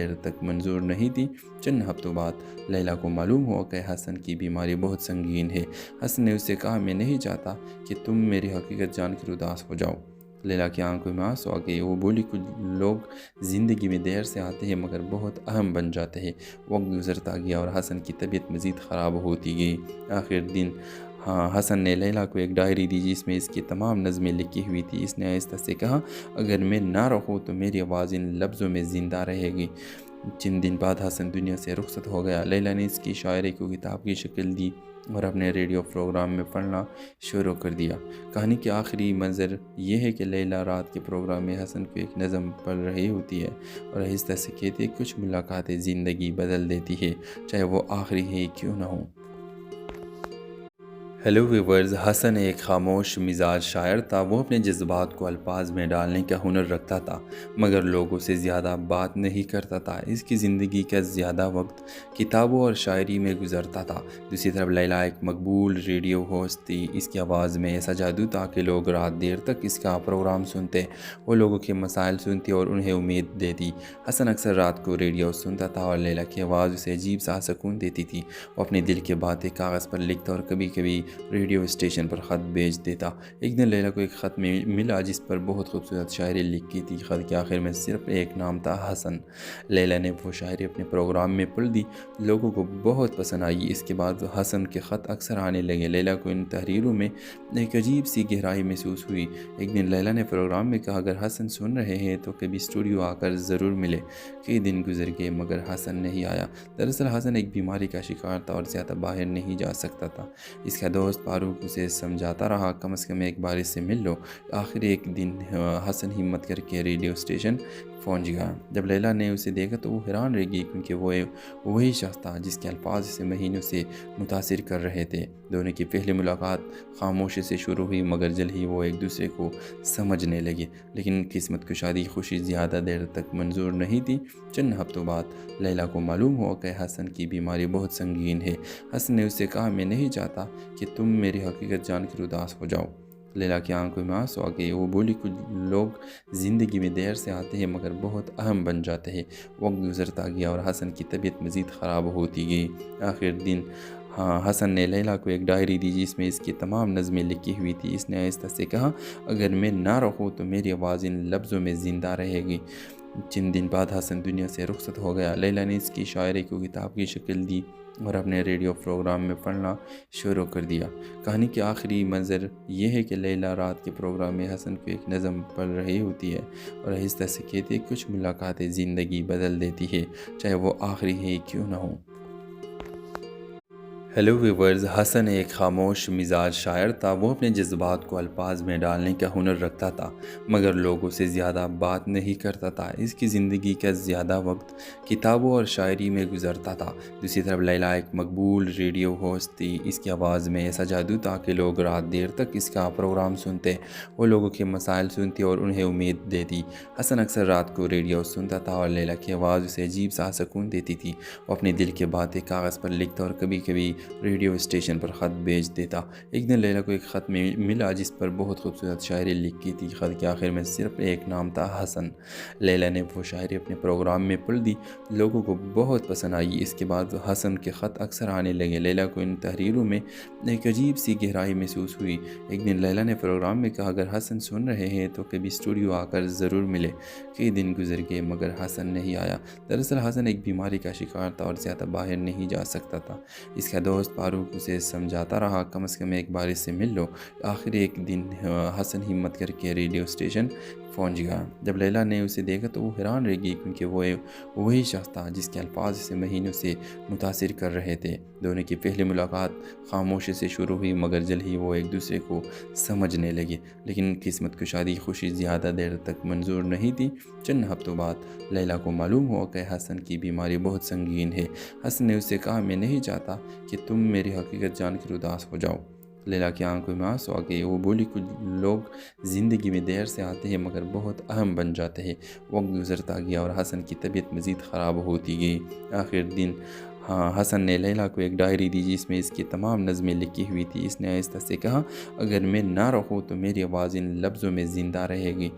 دیر تک منظور نہیں تھی۔ چند ہفتوں بعد لیلا کو معلوم ہوا کہ حسن کی بیماری بہت سنگین ہے۔ حسن نے اس سے کہا، میں نہیں چاہتا کہ تم میری حقیقت جان کر اداس ہو جاؤ۔ لیلا کی آنکھوں میں آنسو آ گئے۔ وہ بولی، کچھ لوگ زندگی میں دیر سے آتے ہیں مگر بہت اہم بن جاتے ہیں۔ وقت گزرتا گیا اور حسن کی طبیعت مزید خراب ہوتی گئی۔ آخر دن حسن نے لیلا کو ایک ڈائری دی جس میں اس کی تمام نظمیں لکھی ہوئی تھی۔ اس نے آہستہ سے کہا، اگر میں نہ رہوں تو میری آواز ان لفظوں میں زندہ رہے گی۔ چند دن بعد حسن دنیا سے رخصت ہو گیا۔ لیلا نے اس کی شاعری کو کتاب کی شکل دی اور اپنے ریڈیو پروگرام میں پڑھنا شروع کر دیا۔ کہانی کے آخری منظر یہ ہے کہ لیلا رات کے پروگرام میں حسن کو ایک نظم پڑھ رہی ہوتی ہے اور آہستہ سے کہتی ہے، کچھ ملاقاتیں زندگی بدل دیتی ہے، چاہے وہ آخری ہے کیوں نہ ہو۔ ہیلو ویورز، حسن ایک خاموش مزاج شاعر تھا۔ وہ اپنے جذبات کو الفاظ میں ڈالنے کا ہنر رکھتا تھا مگر لوگوں سے زیادہ بات نہیں کرتا تھا۔ اس کی زندگی کا زیادہ وقت کتابوں اور شاعری میں گزرتا تھا۔ دوسری طرف لیلا ایک مقبول ریڈیو ہوسٹ تھی۔ اس کی آواز میں ایسا جادو تھا کہ لوگ رات دیر تک اس کا پروگرام سنتے۔ وہ لوگوں کے مسائل سنتی اور انہیں امید دیتی۔ حسن اکثر رات کو ریڈیو سنتا تھا اور لیلا کی آواز اسے عجیب سا سکون دیتی تھی۔ وہ اپنے دل کی باتیں کاغذ پر لکھتا اور کبھی کبھی ریڈیو اسٹیشن پر خط بھیج دیتا۔ ایک دن لیلا کو ایک خط ملا جس پر بہت خوبصورت شاعری لکھی تھی۔ خط کے آخر میں صرف ایک نام تھا، حسن۔ لیلا نے وہ شاعری اپنے پروگرام میں پڑھ دی۔ لوگوں کو بہت پسند آئی۔ اس کے بعد حسن کے خط اکثر آنے لگے۔ لیلا کو ان تحریروں میں ایک عجیب سی گہرائی محسوس ہوئی۔ ایک دن لیلا نے پروگرام میں کہا، اگر حسن سن رہے ہیں تو کبھی اسٹوڈیو آ کر ضرور ملے۔ کئی دن گزر گئے مگر حسن نہیں آیا۔ دراصل حسن ایک بیماری کا شکار تھا اور زیادہ باہر نہیں جا سکتا تھا۔ اس کا دوست فاروق اسے سمجھاتا رہا، کم از کم ایک بار اس سے مل لو۔ آخر ایک دن حسن ہمت کر کے ریڈیو اسٹیشن پہنچ گیا۔ جب لیلا نے اسے دیکھا تو وہ حیران رہ گئی کیونکہ وہ وہی شخص تھا جس کے الفاظ اسے مہینوں سے متاثر کر رہے تھے۔ دونوں کی پہلی ملاقات خاموشی سے شروع ہوئی مگر جلد ہی وہ ایک دوسرے کو سمجھنے لگے۔ لیکن قسمت کشادی خوشی زیادہ دیر تک منظور نہیں تھی۔ چند ہفتوں بعد لیلا کو معلوم ہوا کہ حسن کی بیماری بہت سنگین ہے۔ حسن نے اس سے کہا، میں نہیں چاہتا کہ تم میری حقیقت جان کر اداس ہو جاؤ۔ لیلا کی آنکھوں میں آنسو آ گئے۔ وہ بولی، کچھ لوگ زندگی میں دیر سے آتے ہیں مگر بہت اہم بن جاتے ہیں۔ وقت گزرتا گیا اور حسن کی طبیعت مزید خراب ہوتی گئی۔ آخر دن حسن نے لیلا کو ایک ڈائری دی جس میں اس کی تمام نظمیں لکھی ہوئی تھی۔ اس نے آہستہ سے کہا، اگر میں نہ رہوں تو میری آواز ان لفظوں میں زندہ رہے گی۔ چند دن بعد حسن دنیا سے رخصت ہو گیا۔ لیلا نے اس کی شاعری کو کتاب کی شکل دی اور اپنے ریڈیو پروگرام میں پڑھنا شروع کر دیا۔ کہانی کے آخری منظر یہ ہے کہ لیلا رات کے پروگرام میں حسن کو ایک نظم پڑھ رہی ہوتی ہے اور آہستہ سے کہتی ہے، کچھ ملاقاتیں زندگی بدل دیتی ہے، چاہے وہ آخری ہے کیوں نہ ہو۔ ہیلو ویورز، حسن ایک خاموش مزاج شاعر تھا۔ وہ اپنے جذبات کو الفاظ میں ڈالنے کا ہنر رکھتا تھا مگر لوگوں سے زیادہ بات نہیں کرتا تھا۔ اس کی زندگی کا زیادہ وقت کتابوں اور شاعری میں گزرتا تھا۔ دوسری طرف لیلا ایک مقبول ریڈیو ہوسٹ تھی۔ اس کی آواز میں ایسا جادو تھا کہ لوگ رات دیر تک اس کا پروگرام سنتے۔ وہ لوگوں کے مسائل سنتی اور انہیں امید دیتی۔ حسن اکثر رات کو ریڈیو سنتا تھا اور لیلا کی آواز اسے عجیب سا سکون دیتی تھی۔ وہ اپنے دل کی باتیں کاغذ پر لکھتا اور کبھی کبھی ریڈیو اسٹیشن پر خط بھیج دیتا۔ ایک دن لیلا کو ایک خط ملا جس پر بہت خوبصورت شاعری لکھی تھی۔ خط کے آخر میں صرف ایک نام تھا، حسن۔ لیلا نے وہ شاعری اپنے پروگرام میں پڑھ دی۔ لوگوں کو بہت پسند آئی۔ اس کے بعد حسن کے خط اکثر آنے لگے۔ لیلا کو ان تحریروں میں ایک عجیب سی گہرائی محسوس ہوئی۔ ایک دن لیلا نے پروگرام میں کہا، اگر حسن سن رہے ہیں تو کبھی اسٹوڈیو آ کر ضرور ملے۔ کئی دن گزر گئے مگر حسن نہیں آیا۔ دراصل حسن ایک بیماری کا شکار تھا اور زیادہ باہر نہیں جا سکتا تھا۔ اس کا دوست فاروق اسے سمجھاتا رہا، کم از کم ایک بار اس سے مل لو۔ آخر ایک دن حسن ہمت کر کے ریڈیو اسٹیشن پہنچ گیا۔ جب لیلا نے اسے دیکھا تو وہ حیران رہ گئی کیونکہ وہ وہی شخص تھا جس کے الفاظ اسے مہینوں سے متاثر کر رہے تھے۔ دونوں کی پہلی ملاقات خاموشی سے شروع ہوئی مگر جلد ہی وہ ایک دوسرے کو سمجھنے لگے۔ لیکن قسمت کشادی خوشی زیادہ دیر تک منظور نہیں تھی۔ چند ہفتوں بعد لیلا کو معلوم ہوا کہ حسن کی بیماری بہت سنگین ہے۔ حسن نے اس سے کہا، میں نہیں چاہتا کہ تم میری حقیقت جان کر اداس ہو جاؤ۔ لیلا کی آنکھوں میں آنسو آ گئے۔ وہ بولی، کچھ لوگ زندگی میں دیر سے آتے ہیں مگر بہت اہم بن جاتے ہیں۔ وقت گزرتا گیا اور حسن کی طبیعت مزید خراب ہوتی گئی۔ آخر دن حسن نے لیلا کو ایک ڈائری دی جس میں اس کی تمام نظمیں لکھی ہوئی تھی۔ اس نے آہستہ سے کہا، اگر میں نہ رہوں تو میری آواز ان لفظوں میں زندہ رہے گی۔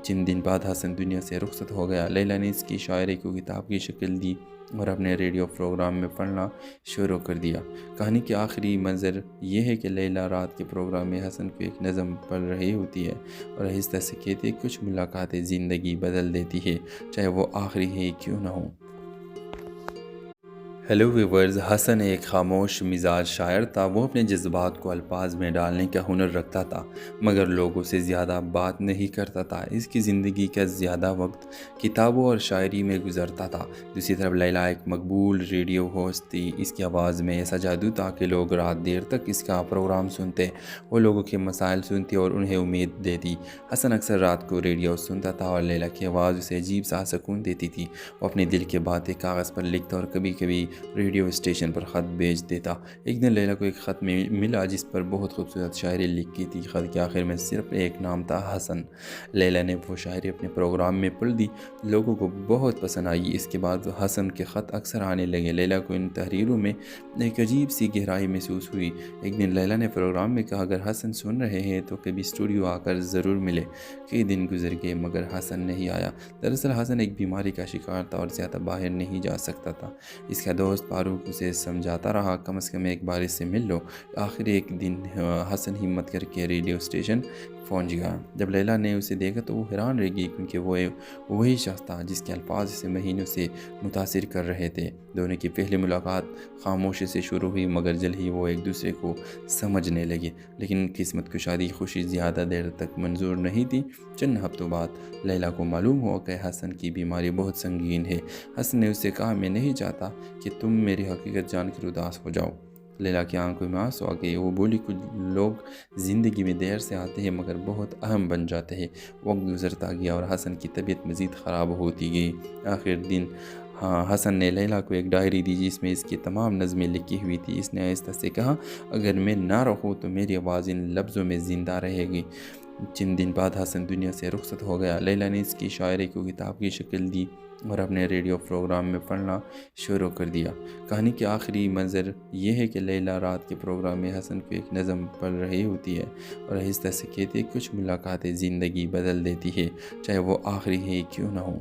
چند دن بعد حسن دنیا سے رخصت ہو گیا۔ لیلا نے اس کی شاعری کو کتاب کی شکل دی اور اپنے ریڈیو پروگرام میں پڑھنا شروع کر دیا۔ کہانی کے آخری منظر یہ ہے کہ لیلا رات کے پروگرام میں حسن کو ایک نظم پڑھ رہی ہوتی ہے اور آہستہ سے کہتی ہے کچھ ملاقاتیں زندگی بدل دیتی ہے، چاہے وہ آخری ہے کیوں نہ ہو۔ ہیلو ویورز، حسن ایک خاموش مزاج شاعر تھا۔ وہ اپنے جذبات کو الفاظ میں ڈالنے کا ہنر رکھتا تھا، مگر لوگوں سے زیادہ بات نہیں کرتا تھا۔ اس کی زندگی کا زیادہ وقت کتابوں اور شاعری میں گزرتا تھا۔ دوسری طرف لیلا ایک مقبول ریڈیو ہوسٹ تھی۔ اس کی آواز میں ایسا جادو تھا کہ لوگ رات دیر تک اس کا پروگرام سنتے، وہ لوگوں کے مسائل سنتی اور انہیں امید دیتی۔ حسن اکثر رات کو ریڈیو سنتا تھا اور لیلا کی آواز اسے عجیب سا سکون دیتی تھی۔ وہ اپنے دل کی باتیں کاغذ پر لکھتا اور کبھی کبھی ریڈیو اسٹیشن پر خط بھیج دیتا۔ ایک دن لیلا کو ایک خط ملا جس پر بہت خوبصورت شاعری لکھی تھی۔ خط کے آخر میں صرف ایک نام تھا، حسن۔ لیلا نے وہ شاعری اپنے پروگرام میں پڑھ دی، لوگوں کو بہت پسند آئی۔ اس کے بعد حسن کے خط اکثر آنے لگے۔ لیلا کو ان تحریروں میں ایک عجیب سی گہرائی محسوس ہوئی۔ ایک دن لیلا نے پروگرام میں کہا، اگر حسن سن رہے ہیں تو کبھی اسٹوڈیو آ کر ضرور ملے۔ کئی دن گزر گئے مگر حسن نہیں آیا۔ دراصل حسن ایک بیماری کا شکار تھا اور زیادہ باہر نہیں جا سکتا تھا۔ اس کا دوست فاروق اسے سمجھاتا رہا، کم از کم ایک بار اس سے مل لو۔ آخر ایک دن حسن ہمت کر کے ریڈیو اسٹیشن پہنچ گیا۔ جب لیلا نے اسے دیکھا تو وہ حیران رہ گئی، کیونکہ وہ وہی شخص تھا جس کے الفاظ اسے مہینوں سے متاثر کر رہے تھے۔ دونوں کی پہلی ملاقات خاموشی سے شروع ہوئی، مگر جلد ہی وہ ایک دوسرے کو سمجھنے لگے۔ لیکن قسمت کشادی خوشی زیادہ دیر تک منظور نہیں تھی۔ چند ہفتوں بعد لیلا کو معلوم ہوا کہ حسن کی بیماری بہت سنگین ہے۔ حسن نے اسے کہا، میں نہیں چاہتا کہ تم میری حقیقت جان کر اداس ہو جاؤ۔ لیلا کی آنکھوں میں آنسو آ گئے۔ وہ بولی، کچھ لوگ زندگی میں دیر سے آتے ہیں مگر بہت اہم بن جاتے ہیں۔ وقت گزرتا گیا اور حسن کی طبیعت مزید خراب ہوتی گئی۔ آخر دن حسن نے لیلا کو ایک ڈائری دی جس میں اس کی تمام نظمیں لکھی ہوئی تھی۔ اس نے آہستہ سے کہا، اگر میں نہ رہوں تو میری آواز ان لفظوں میں زندہ رہے گی۔ چند دن بعد حسن دنیا سے رخصت ہو گیا۔ لیلا نے اس کی شاعری کو کتاب کی شکل دی اور اپنے ریڈیو پروگرام میں پڑھنا شروع کر دیا۔ کہانی کے آخری منظر یہ ہے کہ لیلا رات کے پروگرام میں حسن کو ایک نظم پڑھ رہی ہوتی ہے اور آہستہ سے کہتی ہے کچھ ملاقاتیں زندگی بدل دیتی ہے، چاہے وہ آخری ہے کیوں نہ ہو۔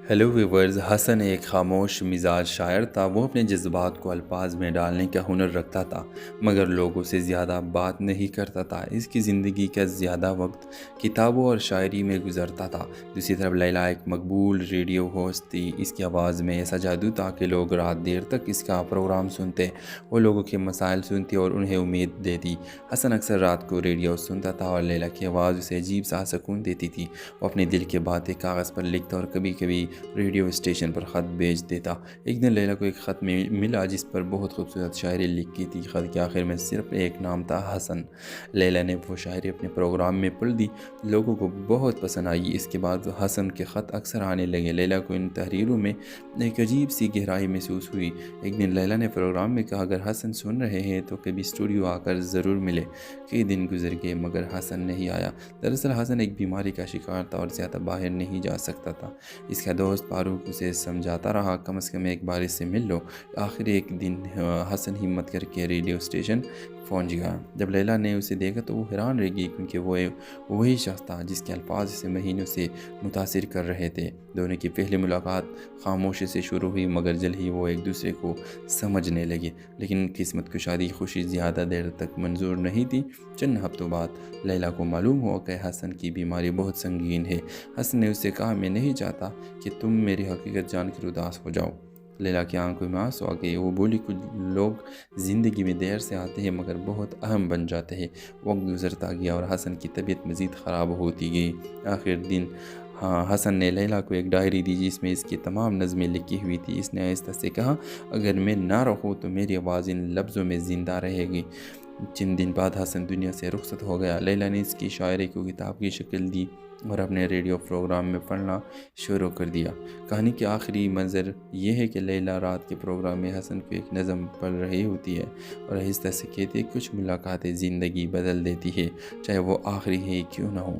ہیلو ویورز، حسن ایک خاموش مزاج شاعر تھا۔ وہ اپنے جذبات کو الفاظ میں ڈالنے کا ہنر رکھتا تھا، مگر لوگوں سے زیادہ بات نہیں کرتا تھا۔ اس کی زندگی کا زیادہ وقت کتابوں اور شاعری میں گزرتا تھا۔ دوسری طرف لیلا ایک مقبول ریڈیو ہوسٹ تھی۔ اس کی آواز میں ایسا جادو تھا کہ لوگ رات دیر تک اس کا پروگرام سنتے، وہ لوگوں کے مسائل سنتی اور انہیں امید دیتی۔ حسن اکثر رات کو ریڈیو سنتا تھا اور لیلا کی آواز اسے عجیب سا سکون دیتی تھی۔ وہ اپنے دل کی باتیں کاغذ پر لکھتا اور کبھی کبھی ریڈیو اسٹیشن پر خط بھیج دیتا۔ ایک دن لیلا کو ایک خط ملا جس پر بہت خوبصورت شاعری لکھی تھی۔ خط کے آخر میں صرف ایک نام تھا، حسن۔ لیلا نے وہ شاعری اپنے پروگرام میں پڑھ دی، لوگوں کو بہت پسند آئی۔ اس کے بعد حسن کے خط اکثر آنے لگے۔ لیلا کو ان تحریروں میں ایک عجیب سی گہرائی محسوس ہوئی۔ ایک دن لیلا نے پروگرام میں کہا، اگر حسن سن رہے ہیں تو کبھی اسٹوڈیو آ کر ضرور ملے۔ کئی دن گزر گئے مگر حسن نہیں آیا۔ دراصل حسن ایک بیماری کا شکار تھا اور زیادہ باہر نہیں جا سکتا تھا۔ اس کا دوست فاروق اسے سمجھاتا رہا، کم از کم ایک بار اس سے مل لو۔ آخر ایک دن حسن ہمت کر کے ریڈیو اسٹیشن پہنچ گیا۔ جب لیلا نے اسے دیکھا تو وہ حیران رہ گئی، کیونکہ وہ وہی شخص تھا جس کے الفاظ اسے مہینوں سے متاثر کر رہے تھے۔ دونوں کی پہلی ملاقات خاموشی سے شروع ہوئی، مگر جلد ہی وہ ایک دوسرے کو سمجھنے لگے۔ لیکن قسمت کشادی خوشی زیادہ دیر تک منظور نہیں تھی۔ چند ہفتوں بعد لیلا کو معلوم ہوا کہ حسن کی بیماری بہت سنگین ہے۔ حسن نے اسے کہا، میں نہیں چاہتا کہ تم میری حقیقت جان کر اداس ہو جاؤ۔ لیلا کی آنکھوں میں آنسو آ گئے۔ وہ بولی، کچھ لوگ زندگی میں دیر سے آتے ہیں مگر بہت اہم بن جاتے ہیں۔ وقت گزرتا گیا اور حسن کی طبیعت مزید خراب ہوتی گئی۔ آخر دن حسن نے لیلا کو ایک ڈائری دی جس میں اس کی تمام نظمیں لکھی ہوئی تھی۔ اس نے آہستہ سے کہا، اگر میں نہ رہوں تو میری آواز ان لفظوں میں زندہ رہے گی۔ چند دن بعد حسن دنیا سے رخصت ہو گیا۔ لیلا نے اس کی شاعری کو کتاب کی شکل دی اور اپنے ریڈیو پروگرام میں پڑھنا شروع کر دیا۔ کہانی کے آخری منظر یہ ہے کہ لیلا رات کے پروگرام میں حسن کو ایک نظم پڑھ رہی ہوتی ہے اور آہستہ سے کہتی ہے کچھ ملاقاتیں زندگی بدل دیتی ہے، چاہے وہ آخری ہے کیوں نہ ہو۔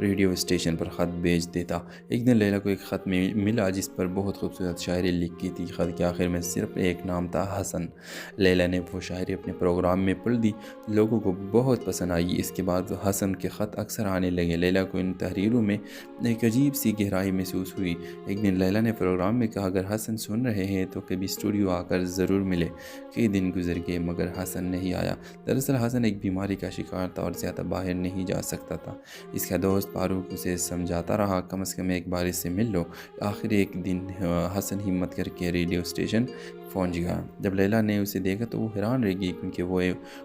ریڈیو اسٹیشن پر خط بھیج دیتا۔ ایک دن لیلا کو ایک خط ملا جس پر بہت خوبصورت شاعری لکھی تھی۔ خط کے آخر میں صرف ایک نام تھا، حسن۔ لیلا نے وہ شاعری اپنے پروگرام میں پڑھ دی، لوگوں کو بہت پسند آئی۔ اس کے بعد حسن کے خط اکثر آنے لگے۔ لیلا کو ان تحریروں میں ایک عجیب سی گہرائی محسوس ہوئی۔ ایک دن لیلا نے پروگرام میں کہا، اگر حسن سن رہے ہیں تو کبھی اسٹوڈیو آ کر ضرور ملے۔ کئی دن گزر گئے مگر حسن نہیں آیا۔ دراصل حسن ایک بیماری کا شکار تھا اور زیادہ باہر نہیں جا سکتا تھا۔ اس کا دوست فاروق اسے سمجھاتا رہا، کم از کم ایک بار اس سے مل لو۔ آخر ایک دن حسن ہمت کر کے ریڈیو اسٹیشن پہنچ گیا۔ جب لیلا نے اسے دیکھا تو وہ حیران رہ گئی، کیونکہ وہ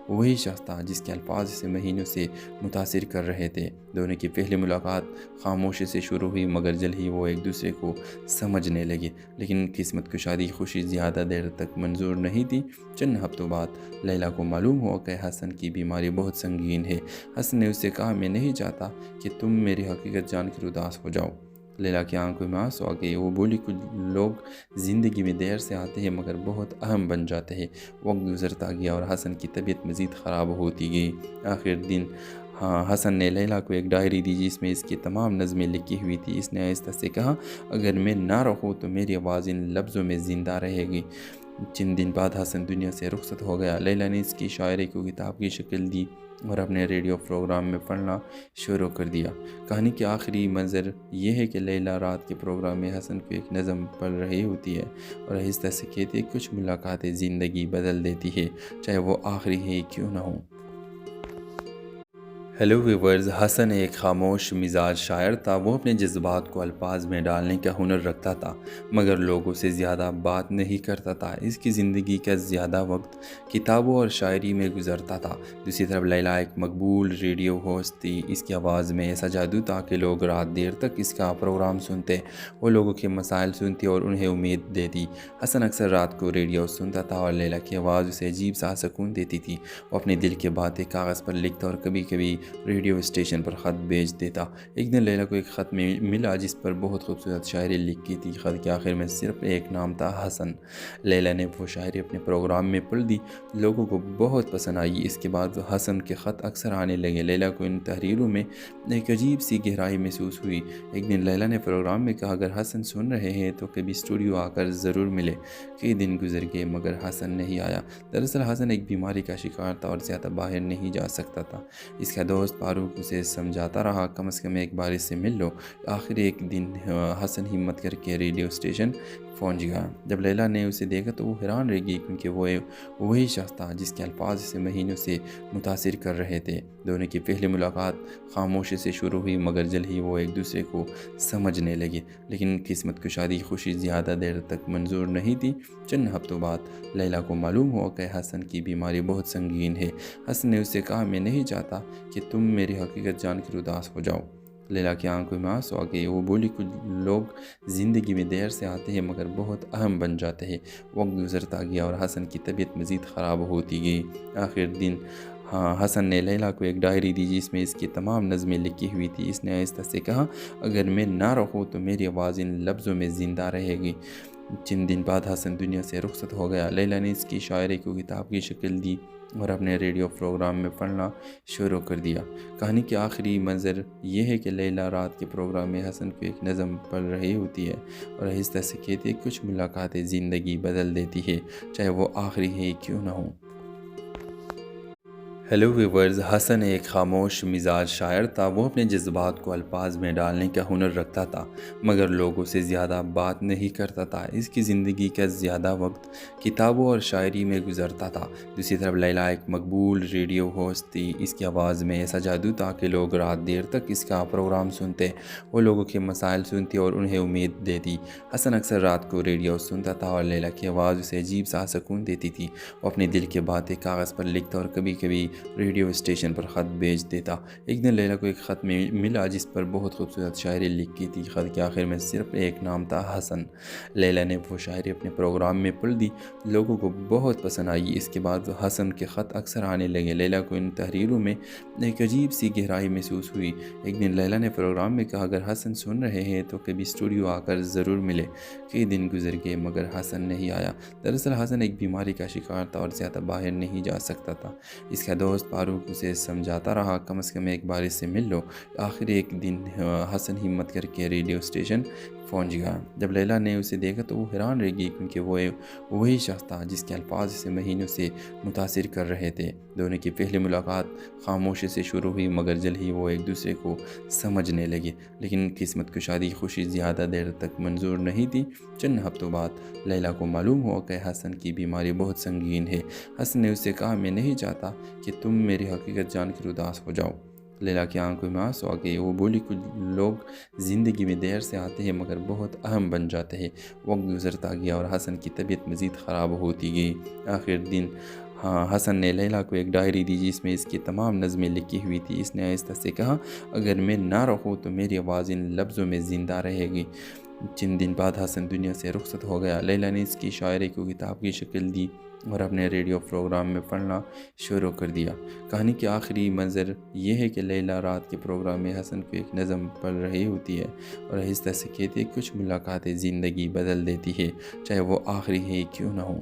وہی شخص تھا جس کے الفاظ اسے مہینوں سے متاثر کر رہے تھے۔ دونوں کی پہلی ملاقات خاموشی سے شروع ہوئی مگر جلد ہی وہ ایک دوسرے کو سمجھنے لگے۔ لیکن قسمت کشادی خوشی زیادہ دیر تک منظور نہیں تھی۔ چند ہفتوں بعد لیلا کو معلوم ہوا کہ حسن کی بیماری بہت سنگین ہے۔ حسن نے اس سے کہا، میں نہیں چاہتا کہ تم میری حقیقت جان کر اداس ہو جاؤ۔ لیلا کی آنکھوں میں آنسو آ گئے۔ وہ بولی، کچھ لوگ زندگی میں دیر سے آتے ہیں مگر بہت اہم بن جاتے ہیں۔ وقت گزرتا گیا اور حسن کی طبیعت مزید خراب ہوتی گئی۔ آخر دن حسن نے لیلا کو ایک ڈائری دی جس میں اس کی تمام نظمیں لکھی ہوئی تھی۔ اس نے آہستہ سے کہا، اگر میں نہ رہوں تو میری آواز ان لفظوں میں زندہ رہے گی۔ چند دن بعد حسن دنیا سے رخصت ہو گیا۔ لیلا نے اس کی شاعری کو کتاب کی شکل دی اور اپنے ریڈیو پروگرام میں پڑھنا شروع کر دیا۔ کہانی کے آخری منظر یہ ہے کہ لیلا رات کے پروگرام میں حسن کو ایک نظم پڑھ رہی ہوتی ہے اور آہستہ سے کہتی ہے، کچھ ملاقاتیں زندگی بدل دیتی ہے، چاہے وہ آخری ہے کیوں نہ ہو۔ ہیلو ویورز، حسن ایک خاموش مزاج شاعر تھا۔ وہ اپنے جذبات کو الفاظ میں ڈالنے کا ہنر رکھتا تھا مگر لوگوں سے زیادہ بات نہیں کرتا تھا۔ اس کی زندگی کا زیادہ وقت کتابوں اور شاعری میں گزرتا تھا۔ دوسری طرف لیلا ایک مقبول ریڈیو ہوسٹ تھی۔ اس کی آواز میں ایسا جادو تھا کہ لوگ رات دیر تک اس کا پروگرام سنتے، وہ لوگوں کے مسائل سنتی اور انہیں امید دیتی۔ حسن اکثر رات کو ریڈیو سنتا تھا اور لیلا کی آواز اسے عجیب سا سکون دیتی تھی۔ وہ اپنے دل کی باتیں کاغذ پر لکھتا اور کبھی کبھی ریڈیو اسٹیشن پر خط بھیج دیتا۔ ایک دن لیلا کو ایک خط ملا جس پر بہت خوبصورت شاعری لکھی تھی۔ خط کے آخر میں صرف ایک نام تھا، حسن۔ لیلا نے وہ شاعری اپنے پروگرام میں پڑھ دی، لوگوں کو بہت پسند آئی۔ اس کے بعد حسن کے خط اکثر آنے لگے۔ لیلا کو ان تحریروں میں ایک عجیب سی گہرائی محسوس ہوئی۔ ایک دن لیلا نے پروگرام میں کہا، اگر حسن سن رہے ہیں تو کبھی اسٹوڈیو آ کر ضرور ملے۔ کئی دن گزر گئے مگر حسن نہیں آیا۔ دراصل حسن ایک بیماری کا شکار تھا اور زیادہ باہر نہیں جا سکتا تھا۔ اس کا دوست فاروق اسے سمجھاتا رہا، کم از کم ایک بار اس سے مل لو۔ آخر ایک دن حسن ہمت کر کے ریڈیو اسٹیشن پہنچ گیا۔ جب لیلا نے اسے دیکھا تو وہ حیران رہ گئی، کیونکہ وہ وہی شخص تھا جس کے الفاظ اسے مہینوں سے متاثر کر رہے تھے۔ دونوں کی پہلی ملاقات خاموشی سے شروع ہوئی مگر جلد ہی وہ ایک دوسرے کو سمجھنے لگے۔ لیکن قسمت کشادی خوشی زیادہ دیر تک منظور نہیں تھی۔ چند ہفتوں بعد لیلا کو معلوم ہوا کہ حسن کی بیماری بہت سنگین ہے۔ حسن نے اس سے کہا، میں نہیں چاہتا کہ تم میری حقیقت جان کر اداس ہو جاؤ۔ لیلا کی آنکھوں میں آنسو آ گئے۔ وہ بولی، کچھ لوگ زندگی میں دیر سے آتے ہیں مگر بہت اہم بن جاتے ہیں۔ وقت گزرتا گیا اور حسن کی طبیعت مزید خراب ہوتی گئی۔ آخر دن حسن نے لیلا کو ایک ڈائری دی جس میں اس کی تمام نظمیں لکھی ہوئی تھی۔ اس نے آہستہ سے کہا، اگر میں نہ رہوں تو میری آواز ان لفظوں میں زندہ رہے گی۔ چند دن بعد حسن دنیا سے رخصت ہو گیا۔ لیلا نے اس کی شاعری کو کتاب کی شکل دی اور اپنے ریڈیو پروگرام میں پڑھنا شروع کر دیا۔ کہانی کے آخری منظر یہ ہے کہ لیلا رات کے پروگرام میں حسن کو ایک نظم پڑھ رہی ہوتی ہے اور آہستہ سے کہتی ہے، کچھ ملاقاتیں زندگی بدل دیتی ہے، چاہے وہ آخری ہے کیوں نہ ہو۔ ہیلو ویورز، حسن ایک خاموش مزاج شاعر تھا۔ وہ اپنے جذبات کو الفاظ میں ڈالنے کا ہنر رکھتا تھا مگر لوگوں سے زیادہ بات نہیں کرتا تھا۔ اس کی زندگی کا زیادہ وقت کتابوں اور شاعری میں گزرتا تھا۔ دوسری طرف لیلا ایک مقبول ریڈیو ہوسٹ تھی۔ اس کی آواز میں ایسا جادو تھا کہ لوگ رات دیر تک اس کا پروگرام سنتے، وہ لوگوں کے مسائل سنتی اور انہیں امید دیتی۔ حسن اکثر رات کو ریڈیو سنتا تھا اور لیلا کی آواز اسے عجیب سا سکون دیتی تھی۔ وہ اپنے دل کی باتیں کاغذ پر لکھتا اور کبھی کبھی ریڈیو اسٹیشن پر خط بھیج دیتا۔ ایک دن لیلا کو ایک خط ملا جس پر بہت خوبصورت شاعری لکھی تھی۔ خط کے آخر میں صرف ایک نام تھا، حسن۔ لیلا نے وہ شاعری اپنے پروگرام میں پڑھ دی، لوگوں کو بہت پسند آئی۔ اس کے بعد حسن کے خط اکثر آنے لگے۔ لیلا کو ان تحریروں میں ایک عجیب سی گہرائی محسوس ہوئی۔ ایک دن لیلا نے پروگرام میں کہا، اگر حسن سن رہے ہیں تو کبھی اسٹوڈیو آ کر ضرور ملے۔ کئی دن گزر گئے مگر حسن نہیں آیا۔ دراصل حسن ایک بیماری کا شکار تھا اور زیادہ باہر نہیں جا سکتا تھا۔ اس کا دوست فاروق اسے سمجھاتا رہا کم از کم ایک بار اس سے مل لو۔ آخر ایک دن حسن ہمت کر کے ریڈیو اسٹیشن پہنچ گیا۔ جب لیلا نے اسے دیکھا تو وہ حیران رہ گئی، کیونکہ وہ وہی شخص تھا جس کے الفاظ اسے مہینوں سے متاثر کر رہے تھے۔ دونوں کی پہلی ملاقات خاموشی سے شروع ہوئی، مگر جلد ہی وہ ایک دوسرے کو سمجھنے لگے۔ لیکن قسمت کشادی خوشی زیادہ دیر تک منظور نہیں تھی۔ چند ہفتوں بعد لیلا کو معلوم ہوا کہ حسن کی بیماری بہت سنگین ہے۔ حسن نے اس سے کہا، میں نہیں چاہتا کہ تم میری حقیقت جان کر اداس ہو جاؤ۔ لیلا کی آنکھوں میں آنسو آ گئے۔ وہ بولی، کچھ لوگ زندگی میں دیر سے آتے ہیں مگر بہت اہم بن جاتے ہیں۔ وقت گزرتا گیا اور حسن کی طبیعت مزید خراب ہوتی گئی۔ آخر دن حسن نے لیلا کو ایک ڈائری دی جس میں اس کی تمام نظمیں لکھی ہوئی تھی۔ اس نے آہستہ سے کہا، اگر میں نہ رہوں تو میری آواز ان لفظوں میں زندہ رہے گی۔ چند دن بعد حسن دنیا سے رخصت ہو گیا۔ لیلا نے اس کی شاعری کو کتاب کی شکل دی اور اپنے ریڈیو پروگرام میں پڑھنا شروع کر دیا۔ کہانی کے آخری منظر یہ ہے کہ لیلا رات کے پروگرام میں حسن کو ایک نظم پڑھ رہی ہوتی ہے اور آہستہ سے کہتی ہے، کچھ ملاقاتیں زندگی بدل دیتی ہے، چاہے وہ آخری ہے کیوں نہ ہو۔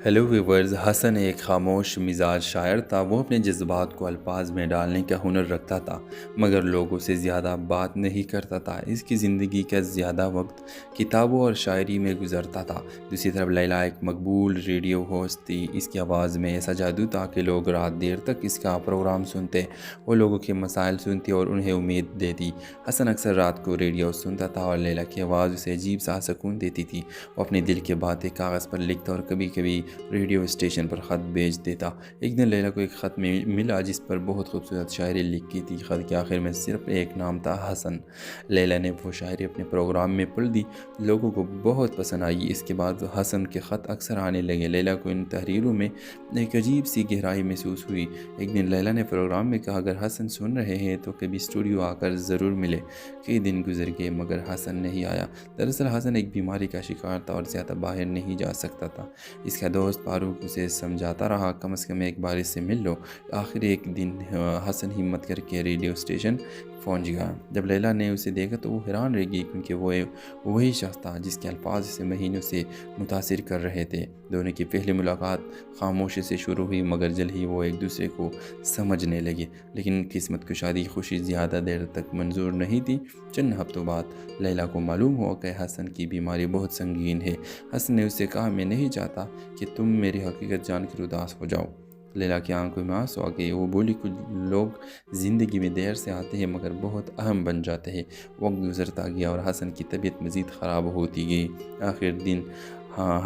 ہیلو ویورز، حسن ایک خاموش مزاج شاعر تھا۔ وہ اپنے جذبات کو الفاظ میں ڈالنے کا ہنر رکھتا تھا، مگر لوگوں سے زیادہ بات نہیں کرتا تھا۔ اس کی زندگی کا زیادہ وقت کتابوں اور شاعری میں گزرتا تھا۔ دوسری طرف لیلا ایک مقبول ریڈیو ہوسٹ تھی۔ اس کی آواز میں ایسا جادو تھا کہ لوگ رات دیر تک اس کا پروگرام سنتے۔ وہ لوگوں کے مسائل سنتی اور انہیں امید دیتی۔ حسن اکثر رات کو ریڈیو سنتا تھا اور لیلا کی آواز اسے عجیب سا سکون دیتی تھی۔ وہ اپنے دل کی باتیں کاغذ پر لکھتا اور کبھی کبھی ریڈیو اسٹیشن پر خط بھیج دیتا۔ ایک دن لیلا کو ایک خط ملا جس پر بہت خوبصورت شاعری لکھی تھی۔ خط کے آخر میں صرف ایک نام تھا، حسن۔ لیلا نے وہ شاعری اپنے پروگرام میں پڑھ دی۔ لوگوں کو بہت پسند آئی۔ اس کے بعد حسن کے خط اکثر آنے لگے۔ لیلا کو ان تحریروں میں ایک عجیب سی گہرائی محسوس ہوئی۔ ایک دن لیلا نے پروگرام میں کہا، اگر حسن سن رہے ہیں تو کبھی اسٹوڈیو آ کر ضرور ملے۔ کئی دن گزر گئے مگر حسن نہیں آیا۔ دراصل حسن ایک بیماری کا شکار تھا اور زیادہ باہر نہیں جا سکتا تھا۔ اس کا دوست فاروق اسے سمجھاتا رہا، کم از کم ایک بار اس سے مل لو۔ آخر ایک دن حسن ہمت کر کے ریڈیو اسٹیشن پہنچ گیا۔ جب لیلا نے اسے دیکھا تو وہ حیران رہ گئی، کیونکہ وہ وہی شخص تھا جس کے الفاظ اسے مہینوں سے متاثر کر رہے تھے۔ دونوں کی پہلی ملاقات خاموشی سے شروع ہوئی، مگر جلد ہی وہ ایک دوسرے کو سمجھنے لگے۔ لیکن قسمت کشادی خوشی زیادہ دیر تک منظور نہیں تھی۔ چند ہفتوں بعد لیلا کو معلوم ہوا کہ حسن کی بیماری بہت سنگین ہے۔ حسن نے اس سے کہا، میں نہیں چاہتا کہ تم میری حقیقت جان کر اداس ہو جاؤ۔ لیلا کی آنکھوں میں آنسو آ گئے۔ وہ بولی، کچھ لوگ زندگی میں دیر سے آتے ہیں مگر بہت اہم بن جاتے ہیں۔ وقت گزرتا گیا اور حسن کی طبیعت مزید خراب ہوتی گئی۔ آخر دن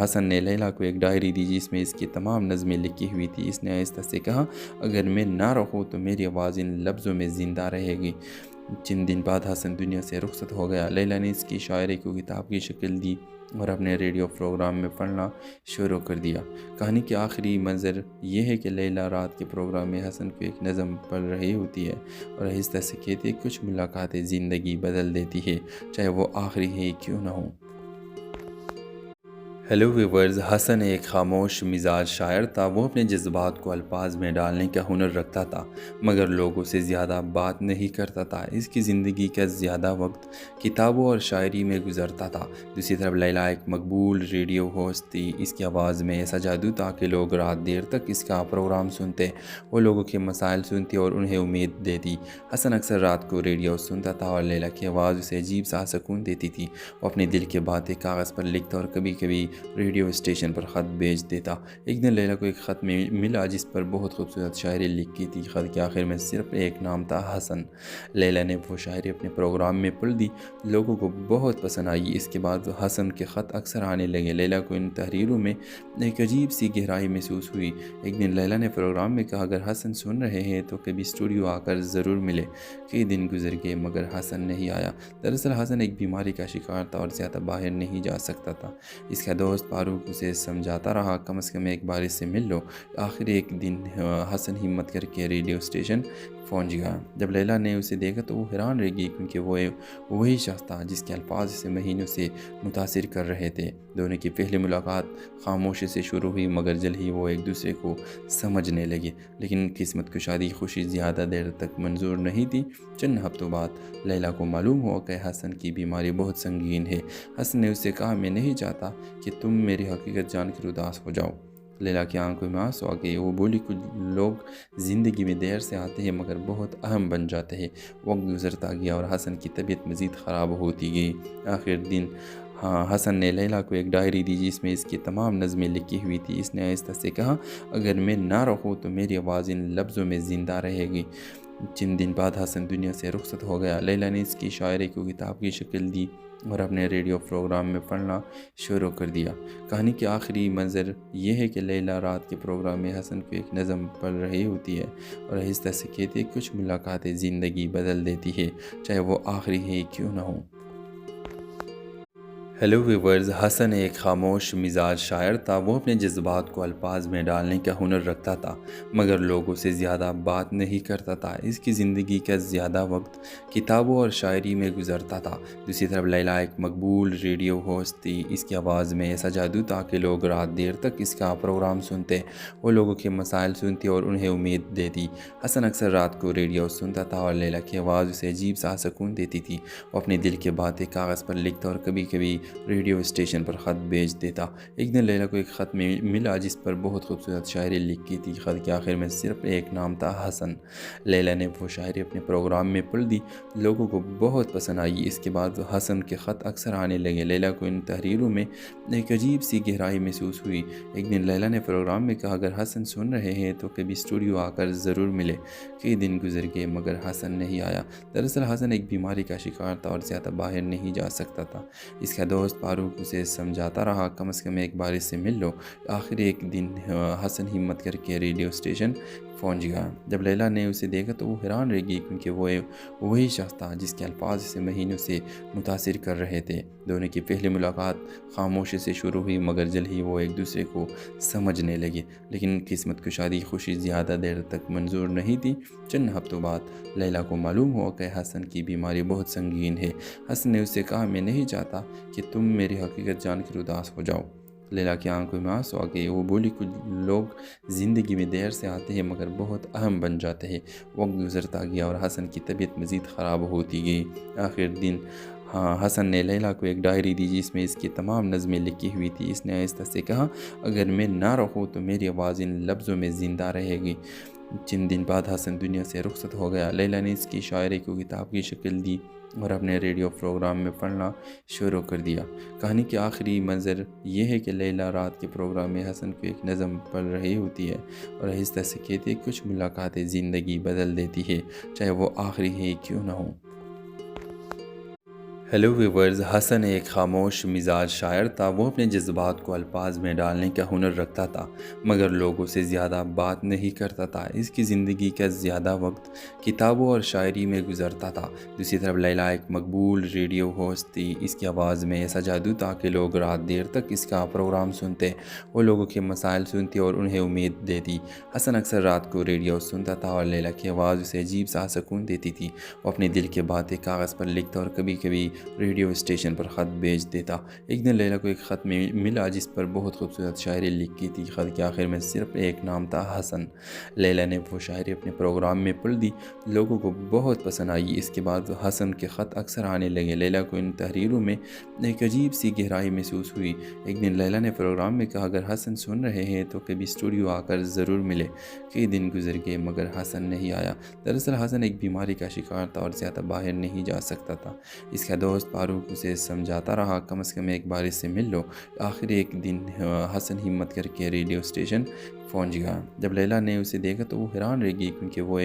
حسن نے لیلا کو ایک ڈائری دی جس میں اس کی تمام نظمیں لکھی ہوئی تھی۔ اس نے آہستہ سے کہا، اگر میں نہ رہوں تو میری آواز ان لفظوں میں زندہ رہے گی۔ چند دن بعد حسن دنیا سے رخصت ہو گیا۔ لیلا نے اس کی شاعری کو کتاب کی شکل دی اور اپنے ریڈیو پروگرام میں پڑھنا شروع کر دیا۔ کہانی کے آخری منظر یہ ہے کہ لیلا رات کے پروگرام میں حسن کو ایک نظم پڑھ رہی ہوتی ہے اور آہستہ سے کہتی ہے، کچھ ملاقاتیں زندگی بدل دیتی ہے، چاہے وہ آخری ہے کیوں نہ ہو۔ ہیلو ویورز، حسن ایک خاموش مزاج شاعر تھا۔ وہ اپنے جذبات کو الفاظ میں ڈالنے کا ہنر رکھتا تھا، مگر لوگوں سے زیادہ بات نہیں کرتا تھا۔ اس کی زندگی کا زیادہ وقت کتابوں اور شاعری میں گزرتا تھا۔ دوسری طرف لیلا ایک مقبول ریڈیو ہوسٹ تھی۔ اس کی آواز میں ایسا جادو تھا کہ لوگ رات دیر تک اس کا پروگرام سنتے۔ وہ لوگوں کے مسائل سنتی اور انہیں امید دیتی۔ حسن اکثر رات کو ریڈیو سنتا تھا اور لیلا کی آواز اسے عجیب سا سکون دیتی تھی۔ وہ اپنے دل کی باتیں کاغذ پر لکھتا اور کبھی کبھی ریڈیو اسٹیشن پر خط بھیج دیتا۔ ایک دن لیلا کو ایک خط ملا جس پر بہت خوبصورت شاعری لکھی تھی۔ خط کے آخر میں صرف ایک نام تھا، حسن۔ لیلا نے وہ شاعری اپنے پروگرام میں پڑھ دی۔ لوگوں کو بہت پسند آئی۔ اس کے بعد حسن کے خط اکثر آنے لگے۔ لیلا کو ان تحریروں میں ایک عجیب سی گہرائی محسوس ہوئی۔ ایک دن لیلا نے پروگرام میں کہا، اگر حسن سن رہے ہیں تو کبھی اسٹوڈیو آ کر ضرور ملے۔ کئی دن گزر گئے مگر حسن نہیں آیا۔ دراصل حسن ایک بیماری کا شکار تھا اور زیادہ باہر نہیں جا سکتا تھا۔ اس کا دوست فاروق اسے سمجھاتا رہا، کم از کم ایک بار اس سے مل لو۔ آخر ایک دن حسن ہمت کر کے ریڈیو اسٹیشن پہنچ گیا۔ جب لیلا نے اسے دیکھا تو وہ حیران رہ گئی، کیونکہ وہ وہی شخص تھا جس کے الفاظ اسے مہینوں سے متاثر کر رہے تھے۔ دونوں کی پہلی ملاقات خاموشی سے شروع ہوئی، مگر جلد ہی وہ ایک دوسرے کو سمجھنے لگے۔ لیکن قسمت کشادی خوشی زیادہ دیر تک منظور نہیں تھی۔ چند ہفتوں بعد لیلا کو معلوم ہوا کہ حسن کی بیماری بہت سنگین ہے۔ حسن نے اس سے کہا، میں نہیں چاہتا کہ تم میری حقیقت جان کر اداس ہو جاؤ۔ لیلا کی آنکھوں میں آنسو آ گئے۔ وہ بولی کچھ لوگ زندگی میں دیر سے آتے ہیں مگر بہت اہم بن جاتے ہیں۔ وقت گزرتا گیا اور حسن کی طبیعت مزید خراب ہوتی گئی۔ آخر دن حسن نے لیلا کو ایک ڈائری دی جس میں اس کی تمام نظمیں لکھی ہوئی تھی۔ اس نے آہستہ سے کہا، اگر میں نہ رہوں تو میری آواز ان لفظوں میں زندہ رہے گی۔ چند دن بعد حسن دنیا سے رخصت ہو گیا۔ لیلا نے اس کی شاعری کو کتاب کی شکل دی اور اپنے ریڈیو پروگرام میں پڑھنا شروع کر دیا۔ کہانی کے آخری منظر یہ ہے کہ لیلا رات کے پروگرام میں حسن کو ایک نظم پڑھ رہی ہوتی ہے اور آہستہ سے کہتی ہے، کچھ ملاقاتیں زندگی بدل دیتی ہے، چاہے وہ آخری ہے کیوں نہ ہو۔ ہیلو ویورز، حسن ایک خاموش مزاج شاعر تھا۔ وہ اپنے جذبات کو الفاظ میں ڈالنے کا ہنر رکھتا تھا مگر لوگوں سے زیادہ بات نہیں کرتا تھا۔ اس کی زندگی کا زیادہ وقت کتابوں اور شاعری میں گزرتا تھا۔ دوسری طرف لیلا ایک مقبول ریڈیو ہوسٹ تھی۔ اس کی آواز میں ایسا جادو تھا کہ لوگ رات دیر تک اس کا پروگرام سنتے، وہ لوگوں کے مسائل سنتی اور انہیں امید دیتی۔ حسن اکثر رات کو ریڈیو سنتا تھا اور لیلا کی آواز اسے عجیب سا سکون دیتی تھی۔ وہ اپنے دل کی باتیں کاغذ پر لکھتا اور کبھی کبھی ریڈیو اسٹیشن پر خط بھیج دیتا۔ ایک دن لیلا کو ایک خط ملا جس پر بہت خوبصورت شاعری لکھی تھی۔ خط کے آخر میں صرف ایک نام تھا، حسن۔ لیلا نے وہ شاعری اپنے پروگرام میں پڑھ دی، لوگوں کو بہت پسند آئی۔ اس کے بعد حسن کے خط اکثر آنے لگے۔ لیلا کو ان تحریروں میں ایک عجیب سی گہرائی محسوس ہوئی۔ ایک دن لیلا نے پروگرام میں کہا، اگر حسن سن رہے ہیں تو کبھی اسٹوڈیو آ کر ضرور ملے۔ کئی دن گزر گئے مگر حسن نہیں آیا۔ دراصل حسن ایک بیماری کا شکار تھا اور زیادہ باہر نہیں جا سکتا تھا۔ اس کا دوست فاروق اسے سمجھاتا رہا، کم از کم ایک بار اس سے مل لو۔ آخر ایک دن حسن ہمت کر کے ریڈیو اسٹیشن پہنچ گیا۔ جب لیلا نے اسے دیکھا تو وہ حیران رہ گئی کیونکہ وہ وہی شخص تھا جس کے الفاظ اسے مہینوں سے متاثر کر رہے تھے۔ دونوں کی پہلی ملاقات خاموشی سے شروع ہوئی مگر جلد ہی وہ ایک دوسرے کو سمجھنے لگے۔ لیکن قسمت کشادی خوشی زیادہ دیر تک منظور نہیں تھی۔ چند ہفتوں بعد لیلا کو معلوم ہوا کہ حسن کی بیماری بہت سنگین ہے۔ حسن نے اسے کہا، میں نہیں چاہتا کہ تم میری حقیقت جان کر اداس ہو جاؤ۔ لیلا کی آنکھوں میں آنسو آ گئے۔ وہ بولی کچھ لوگ زندگی میں دیر سے آتے ہیں مگر بہت اہم بن جاتے ہیں۔ وقت گزرتا گیا اور حسن کی طبیعت مزید خراب ہوتی گئی۔ آخر دن حسن نے لیلا کو ایک ڈائری دی جس میں اس کی تمام نظمیں لکھی ہوئی تھی۔ اس نے آہستہ سے کہا، اگر میں نہ رہوں تو میری آواز ان لفظوں میں زندہ رہے گی۔ چند دن بعد حسن دنیا سے رخصت ہو گیا۔ لیلا نے اس کی شاعری کو کتاب کی شکل دی اور اپنے ریڈیو پروگرام میں پڑھنا شروع کر دیا۔ کہانی کے آخری منظر یہ ہے کہ لیلا رات کے پروگرام میں حسن کو ایک نظم پڑھ رہی ہوتی ہے اور آہستہ سے کہتی ہے، کچھ ملاقاتیں زندگی بدل دیتی ہے، چاہے وہ آخری ہے کیوں نہ ہو۔ ہیلو ویورز، حسن ایک خاموش مزاج شاعر تھا۔ وہ اپنے جذبات کو الفاظ میں ڈالنے کا ہنر رکھتا تھا مگر لوگوں سے زیادہ بات نہیں کرتا تھا۔ اس کی زندگی کا زیادہ وقت کتابوں اور شاعری میں گزرتا تھا۔ دوسری طرف لیلا ایک مقبول ریڈیو ہوسٹ تھی۔ اس کی آواز میں ایسا جادو تھا کہ لوگ رات دیر تک اس کا پروگرام سنتے، وہ لوگوں کے مسائل سنتی اور انہیں امید دیتی۔ حسن اکثر رات کو ریڈیو سنتا تھا اور لیلا کی آواز اسے عجیب سا سکون دیتی تھی۔ وہ اپنے دل کی باتیں کاغذ پر لکھتا اور کبھی کبھی ریڈیو اسٹیشن پر خط بھیج دیتا۔ ایک دن لیلا کو ایک خط ملا جس پر بہت خوبصورت شاعری لکھی تھی۔ خط کے آخر میں صرف ایک نام تھا، حسن۔ لیلا نے وہ شاعری اپنے پروگرام میں پڑھ دی، لوگوں کو بہت پسند آئی۔ اس کے بعد حسن کے خط اکثر آنے لگے۔ لیلا کو ان تحریروں میں ایک عجیب سی گہرائی محسوس ہوئی۔ ایک دن لیلا نے پروگرام میں کہا، اگر حسن سن رہے ہیں تو کبھی اسٹوڈیو آ کر ضرور ملے۔ کئی دن گزر گئے مگر حسن نہیں آیا۔ دراصل حسن ایک بیماری کا شکار تھا اور زیادہ باہر نہیں جا سکتا تھا۔ اس کا دوست فاروق اسے سمجھاتا رہا، کم از کم ایک بار اس سے مل لو۔ آخر ایک دن حسن ہمت کر کے ریڈیو اسٹیشن پہنچ گیا۔ جب لیلا نے اسے دیکھا تو وہ حیران رہ گئی کیونکہ وہ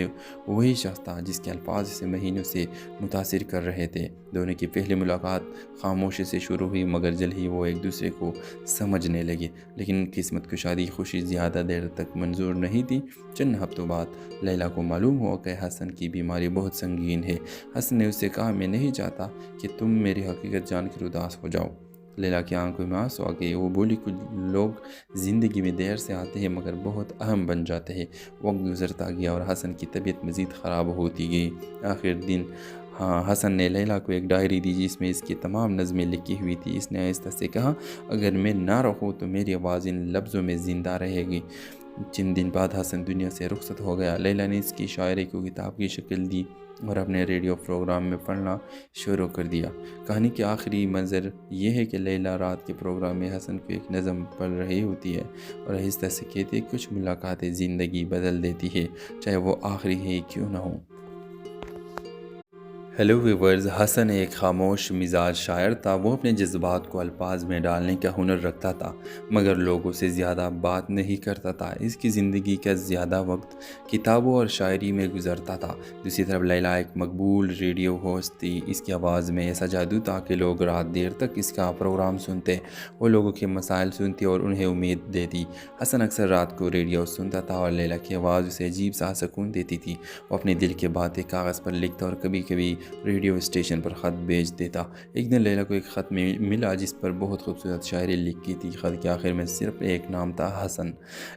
وہی شخص تھا جس کے الفاظ اسے مہینوں سے متاثر کر رہے تھے۔ دونوں کی پہلی ملاقات خاموشی سے شروع ہوئی مگر جلد ہی وہ ایک دوسرے کو سمجھنے لگے۔ لیکن قسمت کشادی خوشی زیادہ دیر تک منظور نہیں تھی۔ چند ہفتوں بعد لیلا کو معلوم ہوا کہ حسن کی بیماری بہت سنگین ہے۔ حسن نے اسے کہا، میں نہیں چاہتا کہ تم میری حقیقت جان کر اداس ہو جاؤ۔ لیلا کی آنکھوں میں آنسو آ گئے۔ وہ بولی کچھ لوگ زندگی میں دیر سے آتے ہیں مگر بہت اہم بن جاتے ہیں۔ وقت گزرتا گیا اور حسن کی طبیعت مزید خراب ہوتی گئی۔ آخر دن حسن نے لیلا کو ایک ڈائری دی جس میں اس کی تمام نظمیں لکھی ہوئی تھی۔ اس نے آہستہ سے کہا، اگر میں نہ رہوں تو میری آواز ان لفظوں میں زندہ رہے گی۔ چند دن بعد حسن دنیا سے رخصت ہو گیا۔ لیلا نے اس کی شاعری کو کتاب کی شکل دی اور اپنے ریڈیو پروگرام میں پڑھنا شروع کر دیا۔ کہانی کے آخری منظر یہ ہے کہ لیلا رات کے پروگرام میں حسن کو ایک نظم پڑھ رہی ہوتی ہے اور آہستہ سے کہتی ہے کچھ ملاقاتیں زندگی بدل دیتی ہے، چاہے وہ آخری ہی کیوں نہ ہو۔ ہیلو ویورز، حسن ایک خاموش مزاج شاعر تھا۔ وہ اپنے جذبات کو الفاظ میں ڈالنے کا ہنر رکھتا تھا، مگر لوگوں سے زیادہ بات نہیں کرتا تھا۔ اس کی زندگی کا زیادہ وقت کتابوں اور شاعری میں گزرتا تھا۔ دوسری طرف لیلا ایک مقبول ریڈیو ہوسٹ تھی۔ اس کی آواز میں ایسا جادو تھا کہ لوگ رات دیر تک اس کا پروگرام سنتے، وہ لوگوں کے مسائل سنتی اور انہیں امید دیتی۔ حسن اکثر رات کو ریڈیو سنتا تھا اور لیلا کی آواز اسے عجیب سا سکون دیتی تھی۔ وہ اپنے دل کی باتیں کاغذ پر لکھتا اور کبھی کبھی ریڈیو اسٹیشن پر خط بھیج دیتا۔ ایک دن لیلا کو ایک خط ملا جس پر بہت خوبصورت شاعری لکھی تھی۔ خط کے آخر میں صرف ایک نام تھا، حسن۔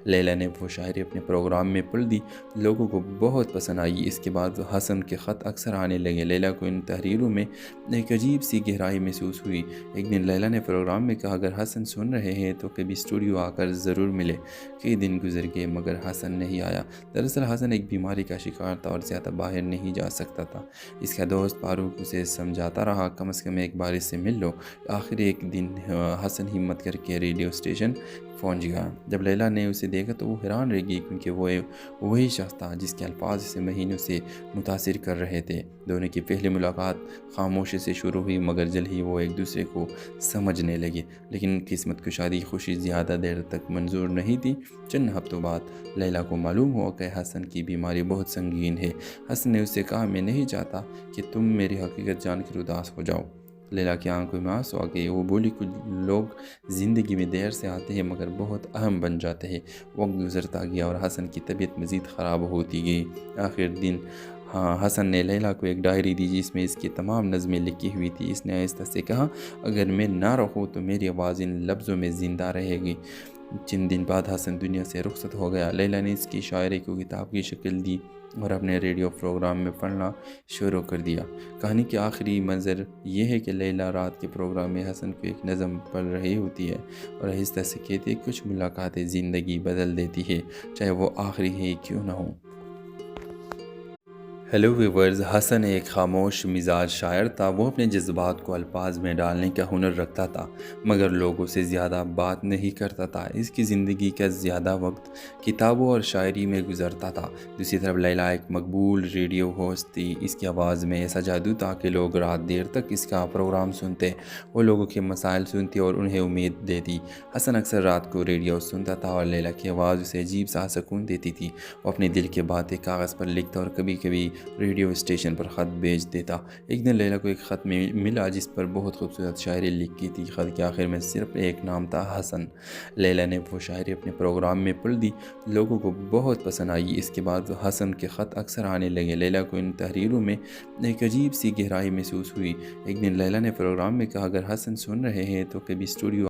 لیلا نے وہ شاعری اپنے پروگرام میں پڑھ دی، لوگوں کو بہت پسند آئی۔ اس کے بعد حسن کے خط اکثر آنے لگے۔ لیلا کو ان تحریروں میں ایک عجیب سی گہرائی محسوس ہوئی۔ ایک دن لیلا نے پروگرام میں کہا، اگر حسن سن رہے ہیں تو کبھی اسٹوڈیو آ کر ضرور ملے۔ کئی دن گزر گئے مگر حسن نہیں آیا۔ دراصل حسن ایک بیماری کا شکار تھا اور زیادہ باہر نہیں جا سکتا تھا۔ اس کا دوست فاروق اسے سمجھاتا رہا، کم از کم ایک بار اس سے مل لو۔ آخر ایک دن حسن ہمت کر کے ریڈیو اسٹیشن پہنچ گیا۔ جب لیلا نے اسے دیکھا تو وہ حیران رہ گئی، کیونکہ وہ وہی شخص تھا جس کے الفاظ اسے مہینوں سے متاثر کر رہے تھے۔ دونوں کی پہلی ملاقات خاموشی سے شروع ہوئی، مگر جلد ہی وہ ایک دوسرے کو سمجھنے لگے۔ لیکن قسمت کشادی خوشی زیادہ دیر تک منظور نہیں تھی۔ چند ہفتوں بعد لیلا کو معلوم ہوا کہ حسن کی بیماری بہت سنگین ہے۔ حسن نے اسے کہا، میں نہیں چاہتا کہ تم میری حقیقت جان کر اداس ہو جاؤ۔ لیلا کی آنکھوں میں آنسو آ گئے۔ وہ بولی، کچھ لوگ زندگی میں دیر سے آتے ہیں مگر بہت اہم بن جاتے ہیں۔ وقت گزرتا گیا اور حسن کی طبیعت مزید خراب ہوتی گئی۔ آخر دن حسن نے لیلا کو ایک ڈائری دی جس میں اس کی تمام نظمیں لکھی ہوئی تھی۔ اس نے آہستہ سے کہا، اگر میں نہ رہوں تو میری آواز ان لفظوں میں زندہ رہے گی۔ چند دن بعد حسن دنیا سے رخصت ہو گیا۔ لیلا نے اس کی شاعری کو کتاب کی شکل دی اور اپنے ریڈیو پروگرام میں پڑھنا شروع کر دیا۔ کہانی کے آخری منظر یہ ہے کہ لیلا رات کے پروگرام میں حسن کو ایک نظم پڑھ رہی ہوتی ہے اور آہستہ سے کہتی ہے کچھ ملاقاتیں زندگی بدل دیتی ہے، چاہے وہ آخری ہی کیوں نہ ہو۔ ہیلو ویورز، حسن ایک خاموش مزاج شاعر تھا۔ وہ اپنے جذبات کو الفاظ میں ڈالنے کا ہنر رکھتا تھا، مگر لوگوں سے زیادہ بات نہیں کرتا تھا۔ اس کی زندگی کا زیادہ وقت کتابوں اور شاعری میں گزرتا تھا۔ دوسری طرف لیلا ایک مقبول ریڈیو ہوسٹ تھی۔ اس کی آواز میں ایسا جادو تھا کہ لوگ رات دیر تک اس کا پروگرام سنتے، وہ لوگوں کے مسائل سنتی اور انہیں امید دیتی۔ حسن اکثر رات کو ریڈیو سنتا تھا اور لیلا کی آواز اسے عجیب سا سکون دیتی تھی۔ وہ اپنے دل کی باتیں کاغذ پر لکھتا اور کبھی کبھی ریڈیو اسٹیشن پر خط بھیج دیتا۔ ایک دن لیلا کو ایک خط ملا جس پر بہت خوبصورت شاعری لکھی تھی۔ خط کے آخر میں صرف ایک نام تھا، حسن۔ لیلا نے وہ شاعری اپنے پروگرام میں پڑھ دی، لوگوں کو بہت پسند آئی۔ اس کے بعد حسن کے خط اکثر آنے لگے۔ لیلا کو ان تحریروں میں ایک عجیب سی گہرائی محسوس ہوئی۔ ایک دن لیلا نے پروگرام میں کہا، اگر حسن سن رہے ہیں تو کبھی اسٹوڈیو